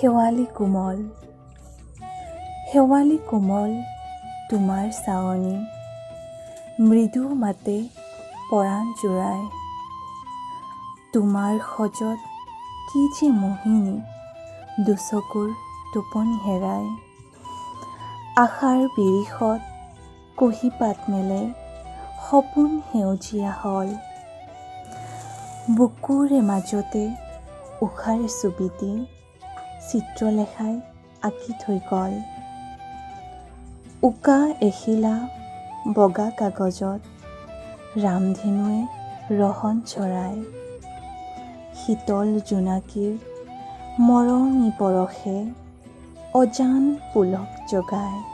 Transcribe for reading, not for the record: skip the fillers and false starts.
শেৱালি কোমল, শেৱালি কোমল তোমাৰ চাৱনি, মৃদু মাতে পৰাণ জোৰাই। তোমাৰ সজত কি যে মোহিনী, দুচকুৰ টোপনি হেৰাই। আশাৰ বিৰিষত কুঁহিপাত মেলে, সপোন সেউজীয়া হল। বুকুৰে মাজতে উষাৰ ছবিটি, চিত্ৰলেখাই আঁকি থৈ গল। উকা এখিলা বগা কাগজত ৰামধেনুৱে ৰহণ চৰাই। শীতল জোনাকীৰ মৰমী পৰশে অজান পুলক জগায়।